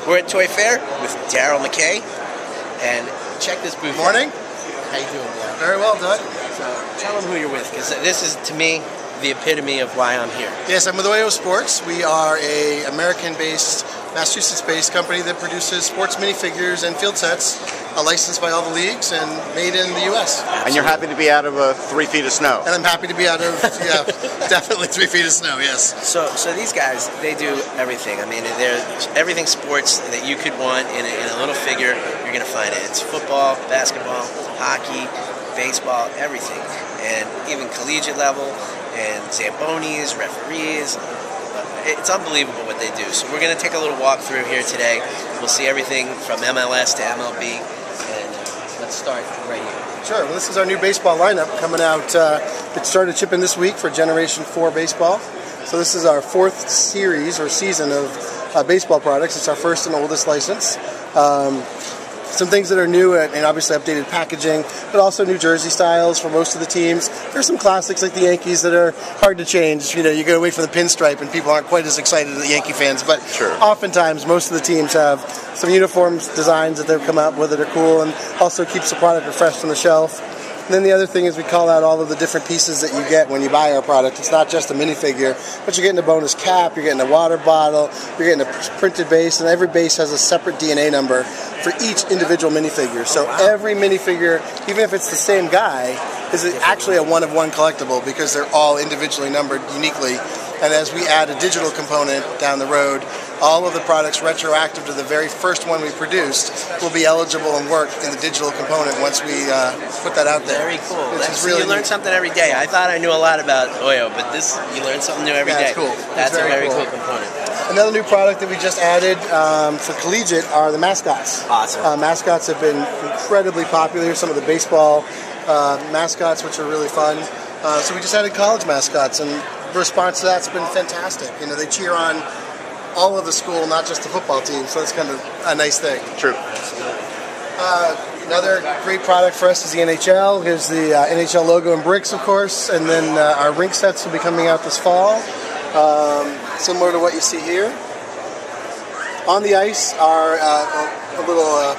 We're at Toy Fair with Darrell McKay, and check this booth out. Morning. How you doing, Darrell? Very well, Doug. So tell them who you're with, because this is, to me, the epitome of why I'm here. Yes, I'm with Oyo Sports. We are a American-based, Massachusetts-based company that produces sports minifigures and field sets, licensed by all the leagues and made in the U.S. Absolutely. And you're happy to be out of 3 feet of snow. And I'm happy to be out of, yeah, definitely 3 feet of snow, yes. So these guys, they do everything. I mean, they're everything sports that you could want in a little figure, you're going to find it. It's football, basketball, hockey, baseball, everything. And even collegiate level, and Zambonis, referees. It's unbelievable what they do. So we're going to take a little walk through here today. We'll see everything from MLS to MLB, and let's start right here. Sure. Well, this is our new baseball lineup coming out. It started shipping this week for Generation 4 baseball. So this is our 4th series or season of baseball products. It's our first and oldest license. Some things that are new and obviously updated packaging, but also new jersey styles for most of the teams. There's some classics like the Yankees that are hard to change. You know, you go away from the pinstripe and people aren't quite as excited as the Yankee fans, but sure. Oftentimes most of the teams have some uniforms designs that they've come out with that are cool and also keeps the product refreshed on the shelf. And then the other thing is we call out all of the different pieces that you get when you buy our product. It's not just a minifigure, but you're getting a bonus cap, you're getting a water bottle, you're getting a printed base, and every base has a separate DNA number for each individual minifigure. So every minifigure, even if it's the same guy, is actually a one-of-one collectible because they're all individually numbered uniquely. And as we add a digital component down the road, all of the products retroactive to the very first one we produced will be eligible and work in the digital component once we put that out there. Very cool. You learn something every day. I thought I knew a lot about Oyo, but you learn something new every day. That's cool. That's a very cool component. Another new product that we just added for collegiate are the mascots. Awesome. Mascots have been incredibly popular. Some of the baseball mascots, which are really fun. So we just added college mascots, and the response to that's been fantastic. You know, they cheer on all of the school, not just the football team, so that's kind of a nice thing. True. Another great product for us is the NHL. Here's the NHL logo and bricks, of course, and then our rink sets will be coming out this fall, similar to what you see here. On the ice are a little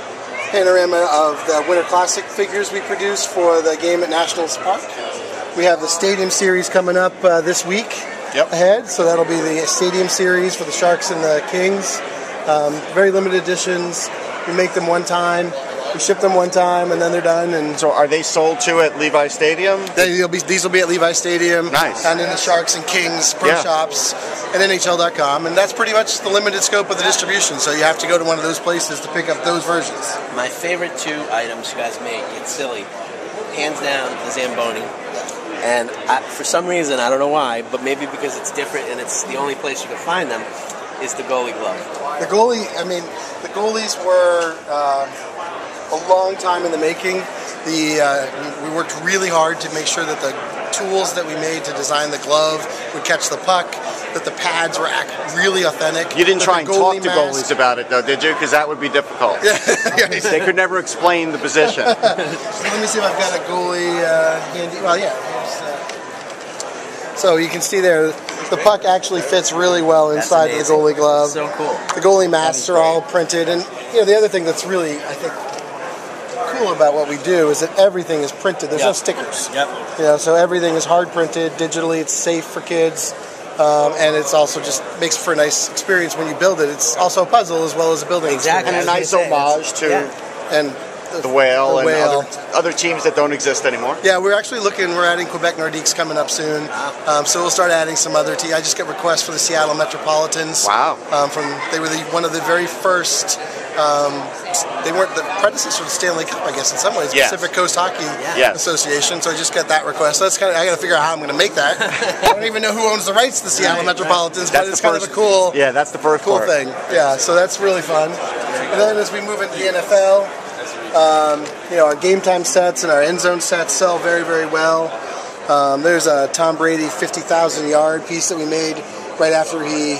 panorama of the Winter Classic figures we produced for the game at Nationals Park. We have the Stadium Series coming up this week. Ahead, so that'll be the Stadium Series for the Sharks and the Kings. Very limited editions. We make them one time, we ship them one time, and then they're done. And so, are they sold to at Levi Stadium? These will be at Levi Stadium. Nice. And in the Sharks and Kings pro shops and NHL.com, and that's pretty much the limited scope of the distribution. So you have to go to one of those places to pick up those versions. My favorite 2 items you guys make, it's silly, hands down, the Zamboni. And for some reason, I don't know why, but maybe because it's different and it's the only place you can find them, is the goalie glove. The goalie, I mean, the goalies were a long time in the making. We worked really hard to make sure that the tools that we made to design the glove would catch the puck, that the pads were really authentic. You didn't try and talk to goalies about it, though, did you? Because that would be difficult. They could never explain the position. So let me see if I've got a goalie handy. Well, yeah. So you can see there, the puck actually fits really well inside the goalie glove. So cool. The goalie masks are all printed, and you know the other thing that's really, I think, cool about what we do is that everything is printed. There's no stickers. Yep. You know, so everything is hard printed digitally. It's safe for kids, and it's also just makes for a nice experience when you build it. It's also a puzzle as well as a building. Exactly. And a nice homage to and the whale and other teams that don't exist anymore. Yeah, we're actually we're adding Quebec Nordiques coming up soon. So we'll start adding some other teams. I just got requests for the Seattle Metropolitans. Wow. They were one of the very first, they weren't the predecessor to the Stanley Cup, I guess, in some ways, Pacific Coast Hockey Association. So I just got that request. So that's I got to figure out how I'm going to make that. I don't even know who owns the rights to the Seattle Metropolitans, but it's kind of a cool, that's the first cool thing. Yeah, so that's really fun. And then as we move into the NFL, you know, our game time sets and our end zone sets sell very, very well. There's a Tom Brady 50,000 yard piece that we made right after he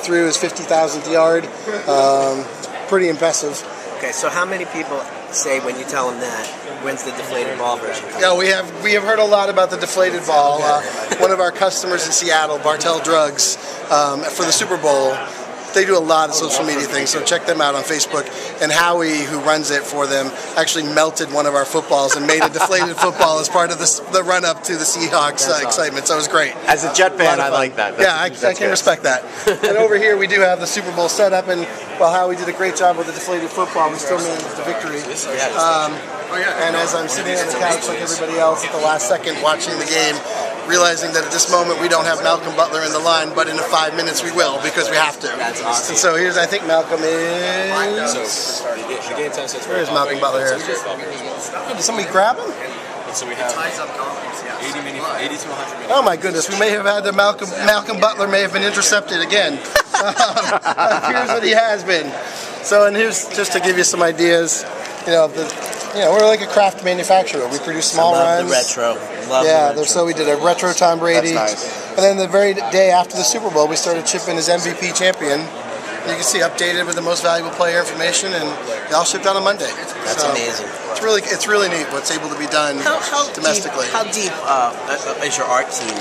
threw his 50,000th yard. Pretty impressive. Okay, so how many people say when you tell them that, when's the deflated ball version? Yeah, we have heard a lot about the deflated ball. One of our customers in Seattle, Bartell Drugs, for the Super Bowl, they do a lot of social media things, so check them out on Facebook. And Howie, who runs it for them, actually melted one of our footballs and made a deflated football as part of the run-up to the Seahawks excitement, so it was great. As a Jet fan, I like that. I can respect that. And over here we do have the Super Bowl setup, and while Howie did a great job with the deflated football, we still managed the victory. And as I'm sitting on the couch like everybody else at the last second watching the game, realizing that at this moment we don't have Malcolm Butler in the line, but in 5 minutes we will, because we have to. That's awesome. And so here's, I think Malcolm is... Where is Malcolm Butler here? Did somebody grab him? So we have 80 to 100 minutes. Oh my goodness, we may have had the Malcolm Butler may have been intercepted again. Here's what he has been. So, and here's just to give you some ideas, we're like a craft manufacturer. We produce small runs. The retro. Love yeah, the retro. So we did a retro Tom Brady. That's nice. And then the very day after the Super Bowl, we started shipping his MVP champion. You can see updated with the most valuable player information, and they all shipped out on Monday. That's amazing. It's really neat what's able to be done domestically. How deep is your art team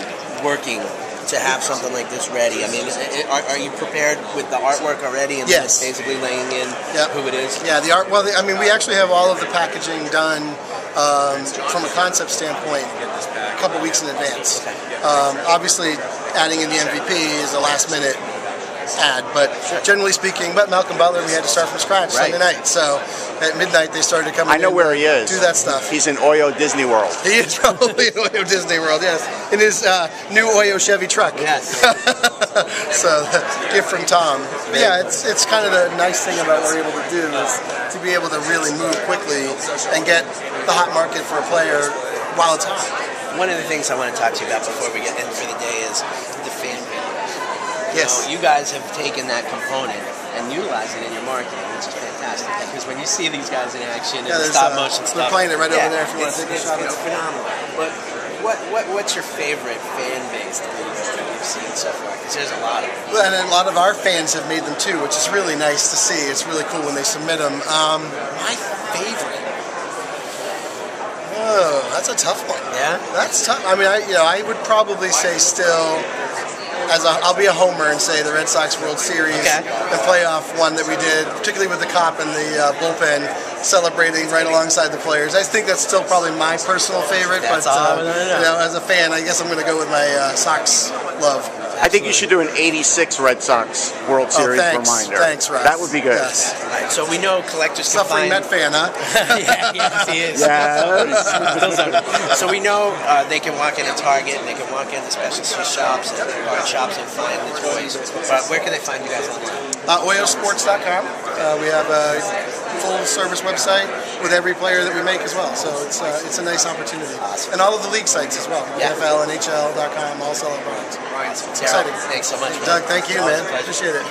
working to have something like this ready? I mean, are you prepared with the artwork already, and then it's basically laying in who it is? Yeah, the art. Well, I mean, we actually have all of the packaging done from a concept standpoint a couple weeks in advance. Obviously, adding in the MVP is a last-minute add, but generally speaking, but Malcolm Butler, we had to start from scratch Sunday night. So at midnight, they started coming. I know where he is. Do that stuff. He's in Oyo Disney World. He is probably in Oyo Disney World. Yes, in his new Oyo Chevy truck. Yes. So gift from Tom. But yeah, it's kind of the nice thing about what we're able to do is to be able to really move quickly and get the hot market for a player while it's hot. One of the things I want to talk to you about before we get in for the day is the fan base. Yes. You guys have taken that component and utilized it in your marketing, which is fantastic. Because when you see these guys in action and the stop motion stuff, we're playing it right over there if you want to take a shot. It's phenomenal. But what's your favorite fan base that you've seen so far? Because there's a lot of them. Well, and a lot of our fans have made them too, which is really nice to see. It's really cool when they submit them. My favorite. Oh, that's a tough one. Yeah, that's tough. I mean, I would probably say still. I'll be a homer and say the Red Sox World Series, the playoff one that we did, particularly with the cop and the bullpen, celebrating right alongside the players. I think that's still probably my personal favorite. That's but as a fan, I guess I'm going to go with my Sox love. I think you should do an '86 Red Sox World Series reminder. Thanks, Russ. That would be good. Yes. Right, so we know collectors can Suffering Met fan, huh? Yes, he is. Yes. So we know they can walk into Target, and they can walk into specialty shops and art shops and find the toys. But where can they find you guys online? Oyosports.com. We have a full-service website with every player that we make as well. So it's a nice opportunity. Awesome. And all of the league sites as well. Yeah. NFL, NHL.com, all sell our products. Exciting. Thanks so much, man. Doug, thank you, man. Appreciate it.